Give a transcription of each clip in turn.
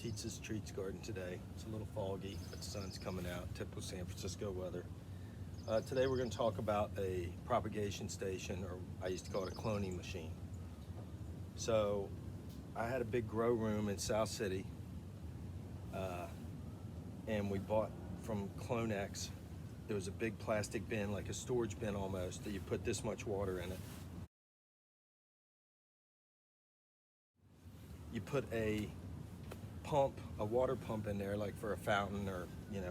Tietz's Treats Garden today. It's a little foggy, but the sun's coming out, typical San Francisco weather. Today we're going to talk about a propagation station, or I used to call it a cloning machine. So I had a big grow room in South City, and we bought from Clonex. There was a big plastic bin, like a storage bin almost, that you put this much water in it. You put a pump, a water pump in there, like for a fountain, or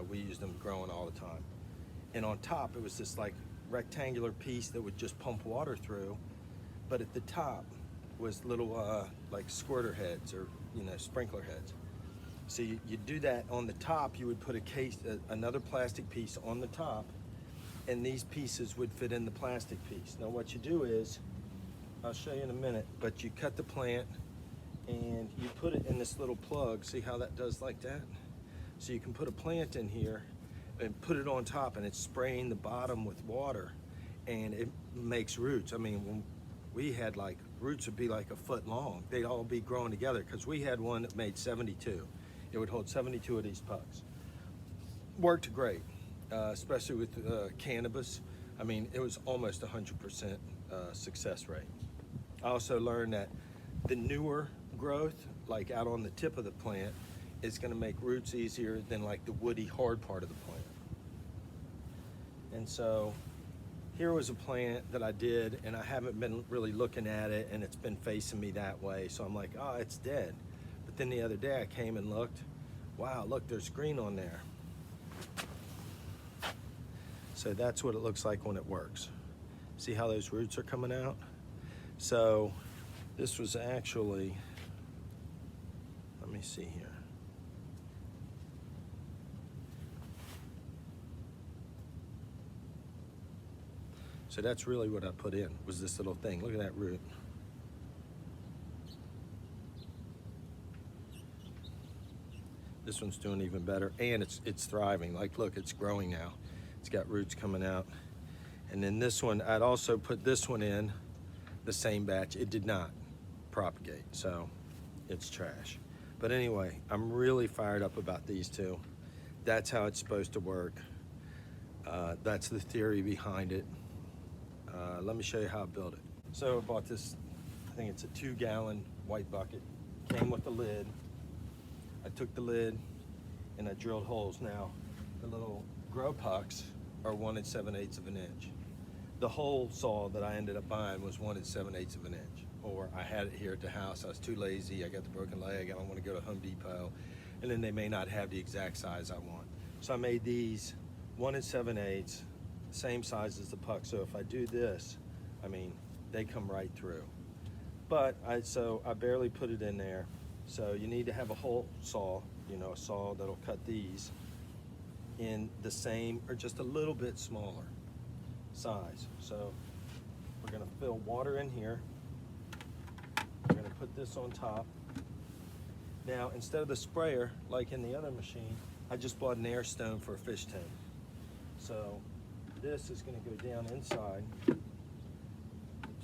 we used them growing all the time. And on top it was this like rectangular piece that would just pump water through, but at the top was little like squirter heads, or sprinkler heads. So you do that on the top. You would put another plastic piece on the top, and these pieces would fit in the plastic piece. Now what you do is, I'll show you in a minute, but you cut the plant and you put it in this little plug. See how that does like that? So you can put a plant in here and put it on top, and it's spraying the bottom with water, and it makes roots. I mean, when we had, like, roots would be like a foot long. They'd all be growing together, because we had one that made 72. It would hold 72 of these pucks. Worked great, especially with cannabis. I mean, it was almost 100% success rate. I also learned that the newer growth, like out on the tip of the plant, is going to make roots easier than like the woody hard part of the plant. And so here was a plant that I did, and I haven't been really looking at it, and it's been facing me that way, so I'm like, oh, it's dead. But then the other day I came and looked. Wow, look, there's green on there. So that's what it looks like when it works. See how those roots are coming out? So this was actually, let me see here. So that's really what I put in, was this little thing. Look at that root. This one's doing even better, and it's thriving. Like, look, it's growing now. It's got roots coming out. And then this one, I'd also put this one in the same batch. It did not propagate, so it's trash. But anyway, I'm really fired up about these two. That's how it's supposed to work. That's the theory behind it. Let me show you how I built it. So I bought this, I think it's a 2-gallon white bucket. Came with the lid. I took the lid and I drilled holes. Now, the little grow pucks are 1 7/8 of an inch. The hole saw that I ended up buying was 1 7/8 of an inch. Or I had it here at the house. I was too lazy. I got the broken leg. I don't want to go to Home Depot. And then they may not have the exact size I want. So I made these 1 7/8, same size as the puck. So if I do this, I mean, they come right through. But I barely put it in there. So you need to have a hole saw, a saw that'll cut these in the same or just a little bit smaller size. So we're gonna fill water in here. We're gonna put this on top. Now, instead of the sprayer, like in the other machine, I just bought an air stone for a fish tank. So this is gonna go down inside. The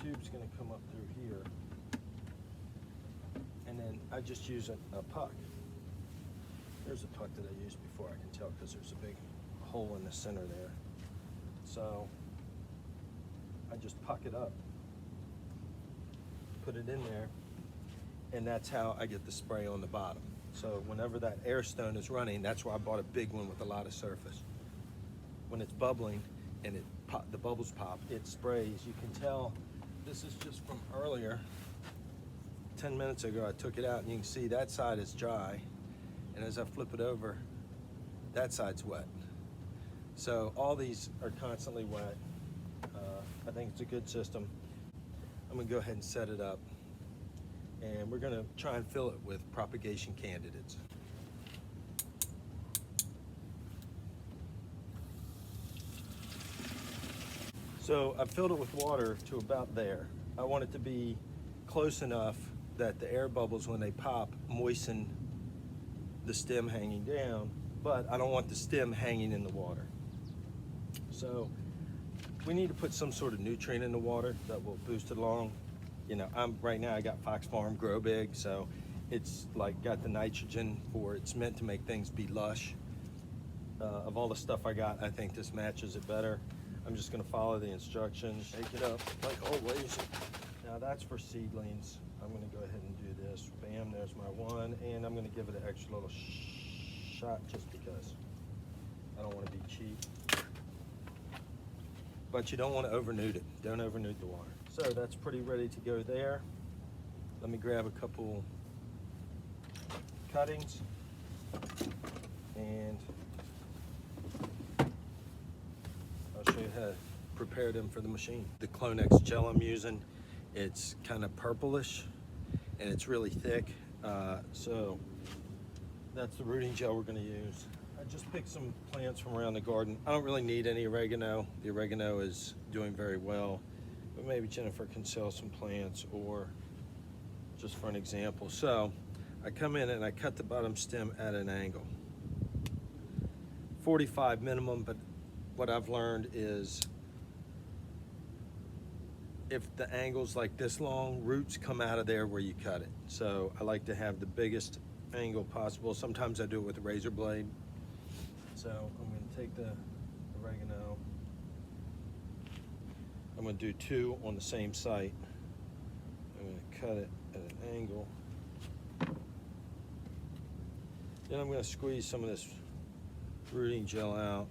tube's gonna come up through here. And then I just use a puck. There's a puck that I used before, I can tell, because there's a big hole in the center there. So I just puck it up, put it in there, and that's how I get the spray on the bottom. So whenever that air stone is running, that's why I bought a big one with a lot of surface. When it's bubbling and the bubbles pop, it sprays. You can tell this is just from earlier. 10 minutes ago I took it out, and you can see that side is dry, and as I flip it over, that side's wet. So all these are constantly wet. I think it's a good system. I'm gonna go ahead and set it up, and we're gonna try and fill it with propagation candidates. So I filled it with water to about there. I want it to be close enough that the air bubbles, when they pop, moisten the stem hanging down, but I don't want the stem hanging in the water. So we need to put some sort of nutrient in the water that will boost it along. Right now I got Fox Farm Grow Big, so it's like got the nitrogen, or it's meant to make things be lush. Of all the stuff I got, I think this matches it better. I'm just gonna follow the instructions, take it up like always. Now that's for seedlings. I'm gonna go ahead and do this. Bam, there's my one, and I'm gonna give it an extra little shot just because I don't want to be cheap. But you don't want to over-nute it. Don't over-nute the water. So that's pretty ready to go there. Let me grab a couple cuttings and I'll show you how to prepare them for the machine. The Clonex gel I'm using, it's kind of purplish and it's really thick. So that's the rooting gel we're going to use. I just picked some plants from around the garden. I don't really need any oregano. The oregano is doing very well, but maybe Jennifer can sell some plants, or just for an example. So I come in and I cut the bottom stem at an angle. 45 minimum, but what I've learned is if the angle's like this long, roots come out of there where you cut it. So I like to have the biggest angle possible. Sometimes I do it with a razor blade. So I'm going to take the oregano. I'm going to do 2 on the same site. I'm going to cut it at an angle. Then I'm going to squeeze some of this rooting gel out.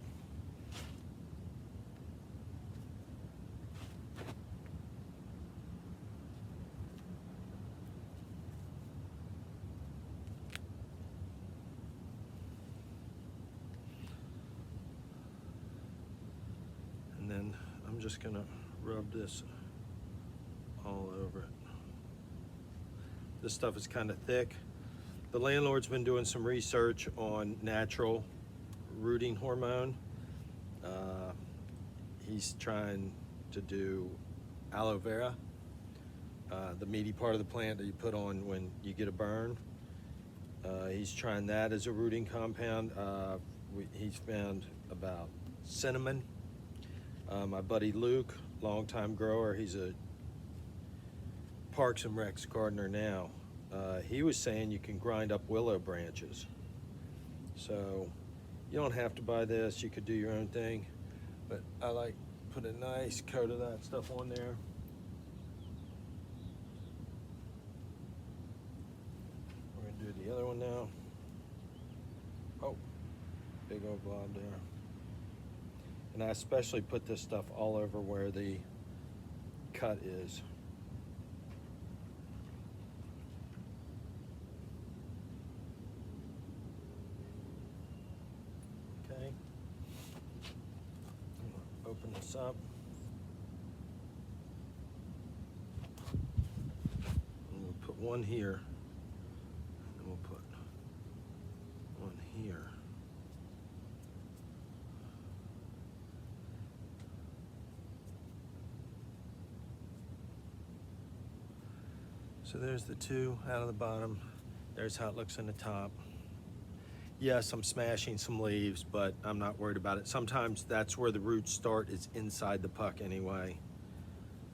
And then I'm just going to rub this all over it. This stuff is kind of thick. The landlord's been doing some research on natural rooting hormone. He's trying to do aloe vera, the meaty part of the plant that you put on when you get a burn. He's trying that as a rooting compound. He's found about cinnamon. My buddy Luke, longtime grower, he's a Parks and Recs gardener now. He was saying you can grind up willow branches. So you don't have to buy this, you could do your own thing. But I like put a nice coat of that stuff on there. We're gonna do the other one now. Oh, big old blob there. And I especially put this stuff all over where the cut is. Okay. Open this up. And we'll put one here. And we'll put one here. So there's the 2 out of the bottom. There's how it looks in the top. Yes, I'm smashing some leaves, but I'm not worried about it. Sometimes that's where the roots start, is inside the puck anyway.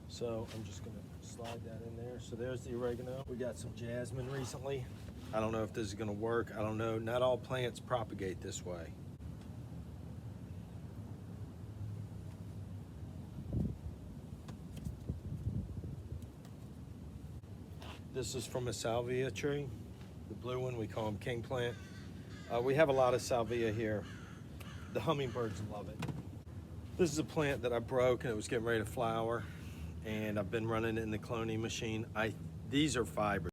So I'm just gonna slide that in there. So there's the oregano. We got some jasmine recently. I don't know if this is gonna work. I don't know. Not all plants propagate this way. This is from a salvia tree. The blue one, we call them king plant. We have a lot of salvia here. The hummingbirds love it. This is a plant that I broke and it was getting ready to flower, and I've been running it in the cloning machine. These are fibers.